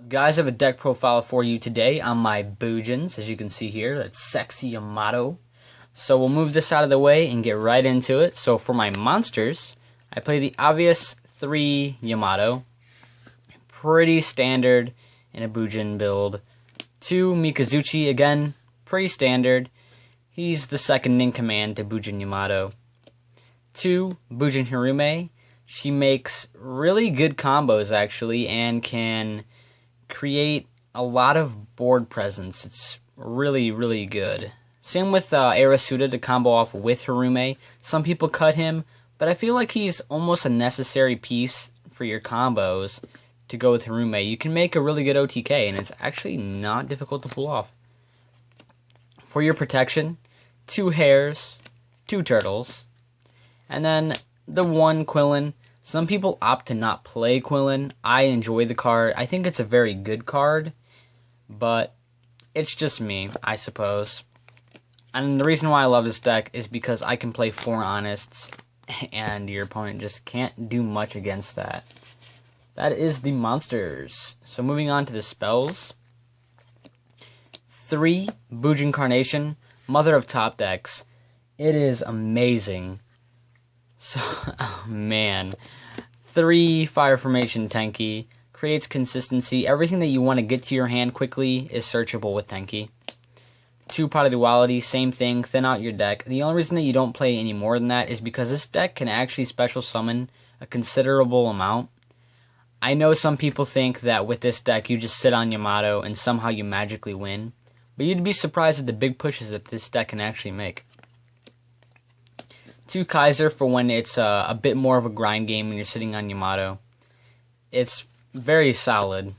Guys, I have a deck profile for you today on my Bujins, as you can see here. That's sexy Yamato. So we'll move this out of the way and get right into it. So for my monsters, I play the obvious 3 Yamato. Pretty standard in a Bujin build. 2 Mikazuchi, again, pretty standard. He's the second in command to Bujin Yamato. 2 Bujin Hirume. She makes really good combos, actually, and can create a lot of board presence. It's really, really good. Same with Arasuda to combo off with Hirume. Some people cut him, but I feel like he's almost a necessary piece for your combos to go with Hirume. You can make a really good OTK, and it's actually not difficult to pull off. For your protection, 2 hares, 2 turtles, and then the 1 Quillin. Some people opt to not play Quillin. I enjoy the card. I think it's a very good card, but it's just me, I suppose. And the reason why I love this deck is because I can play 4 Honests, and your opponent just can't do much against that. That is the monsters. So moving on to the spells. 3 Bujin Carnation, Mother of Top Decks. It is amazing. So, oh man. 3 Fire Formation Tenki. Creates consistency. Everything that you want to get to your hand quickly is searchable with Tenki. 2 Pot of Duality, same thing. Thin out your deck. The only reason that you don't play any more than that is because this deck can actually special summon a considerable amount. I know some people think that with this deck you just sit on Yamato and somehow you magically win. But you'd be surprised at the big pushes that this deck can actually make. 2 Kaiser for when it's a bit more of a grind game when you're sitting on Yamato. It's very solid.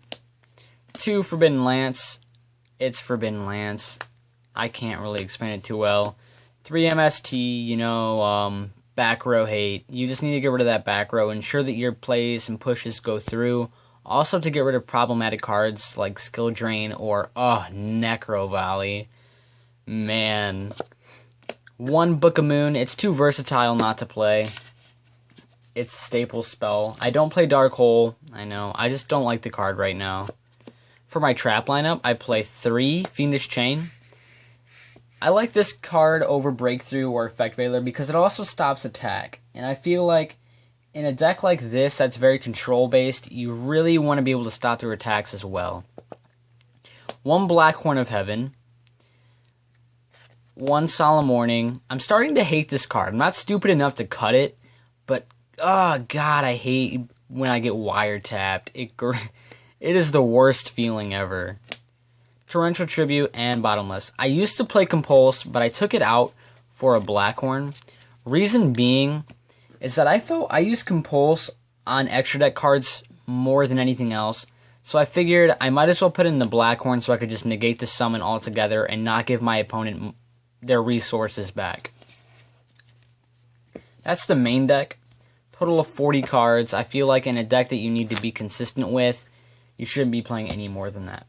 2 Forbidden Lance. It's Forbidden Lance. I can't really explain it too well. 3 MST, back row hate. You just need to get rid of that back row. Ensure that your plays and pushes go through. Also to get rid of problematic cards like Skill Drain or, Necro Valley. Man. 1 Book of Moon. It's too versatile not to play. It's a staple spell. I don't play Dark Hole. I know. I just don't like the card right now. For my trap lineup, I play 3 Fiendish Chain. I like this card over Breakthrough or Effect Veiler because it also stops attack. And I feel like in a deck like this that's very control-based, you really want to be able to stop their attacks as well. 1 Black Horn of Heaven. 1 Solemn Warning. I'm starting to hate this card. I'm not stupid enough to cut it, but, oh god, I hate when I get wiretapped. It is the worst feeling ever. Torrential Tribute and Bottomless. I used to play Compulse, but I took it out for a Blackhorn. Reason being is that I felt I used Compulse on extra deck cards more than anything else, so I figured I might as well put in the Blackhorn so I could just negate the summon altogether and not give my opponent their resources back. That's the main deck. Total of 40 cards. I feel like in a deck that you need to be consistent with, you shouldn't be playing any more than that.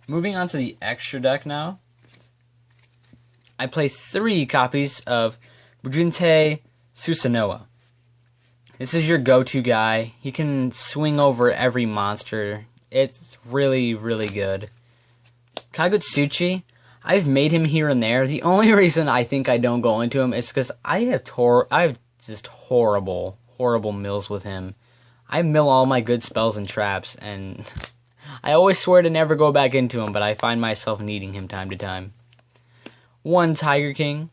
Moving on to the extra deck now. I play 3 copies of Bujinte Susanoo. This is your go-to guy. He can swing over every monster. It's really, really good. Kagutsuchi. I've made him here and there. The only reason I think I don't go into him is because I have just horrible mills with him. I mill all my good spells and traps, and I always swear to never go back into him, but I find myself needing him time to time. 1 Tiger King.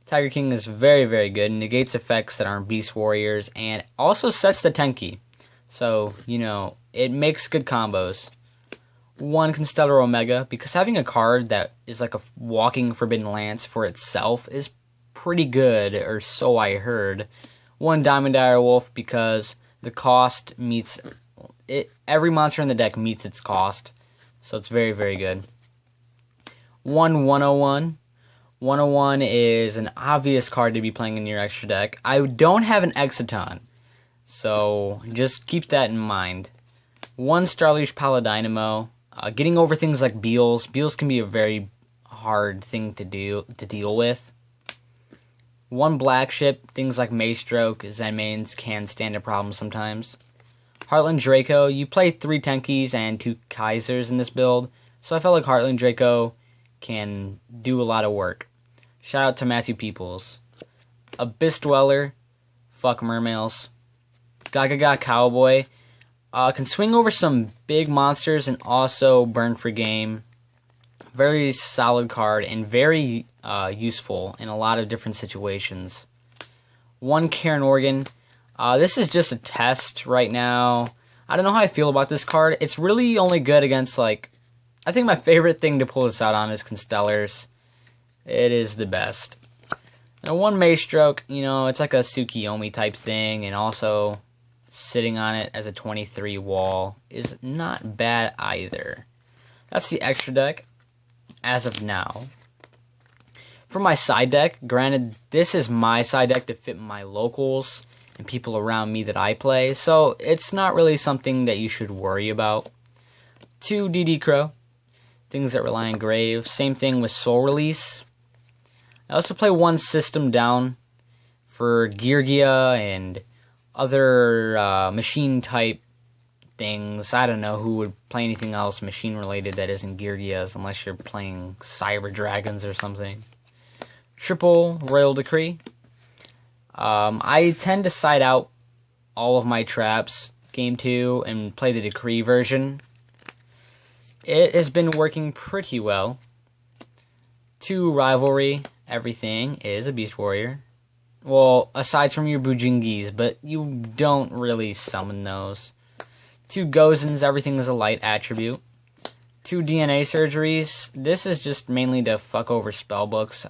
Tiger King is very, very good. Negates effects that aren't Beast Warriors, and also sets the Tenki. So, it makes good combos. 1 Constellar Omega, because having a card that is like a walking Forbidden Lance for itself is pretty good, or so I heard. 1 Diamond Dire Wolf, because the cost meets it. Every monster in the deck meets its cost, so it's very, very good. 1 101. 101 is an obvious card to be playing in your extra deck. I don't have an Exciton, so just keep that in mind. 1 Starleash Paladynamo. Getting over things like Beals. Beals can be a very hard thing to deal with. 1 Black Ship. Things like Maystroke, Zenmaines can stand a problem sometimes. Heartland Draco, you play 3 Tenkis and 2 Kaisers in this build, so I felt like Heartland Draco can do a lot of work. Shout out to Matthew Peoples. Abyss Dweller, fuck Mermails. Gaga Cowboy, can swing over some big monsters and also burn for game. Very solid card and very useful in a lot of different situations. 1 Karen Organ. This is just a test right now. I don't know how I feel about this card. It's really only good against, like, I think my favorite thing to pull this out on is Constellars. It is the best. Now, 1 Maestroke, you know, it's like a Tsukiyomi type thing, and also sitting on it as a 23 wall is not bad either. That's the extra deck as of now. For my side deck, granted, this is my side deck to fit my locals and people around me that I play, so it's not really something that you should worry about. 2 DD Crow, things that rely on Grave. Same thing with Soul Release. I also play 1 System Down for Geargia and other machine type things. I don't know who would play anything else machine related that isn't Geargias unless you're playing Cyber Dragons or something. Triple Royal Decree. I tend to side out all of my traps game 2 and play the Decree version. It has been working pretty well. 2 Rivalry. Everything is a Beast Warrior. Well, aside from your Bujingis, but you don't really summon those. 2 Gozens. Everything is a light attribute. 2 DNA Surgeries. This is just mainly to fuck over spellbooks.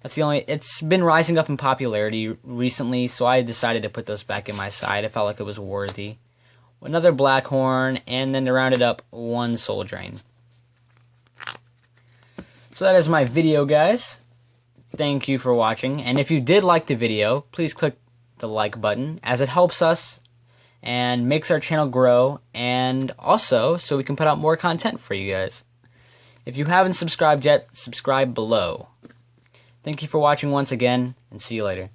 That's the only... It's been rising up in popularity recently, so I decided to put those back in my side. I felt like it was worthy. Another Blackhorn, and then to round it up, 1 Soul Drain. So that is my video, guys. Thank you for watching. And if you did like the video, please click the like button, as it helps us and makes our channel grow, and also so we can put out more content for you guys. If you haven't subscribed yet, subscribe below. Thank you for watching once again, and see you later.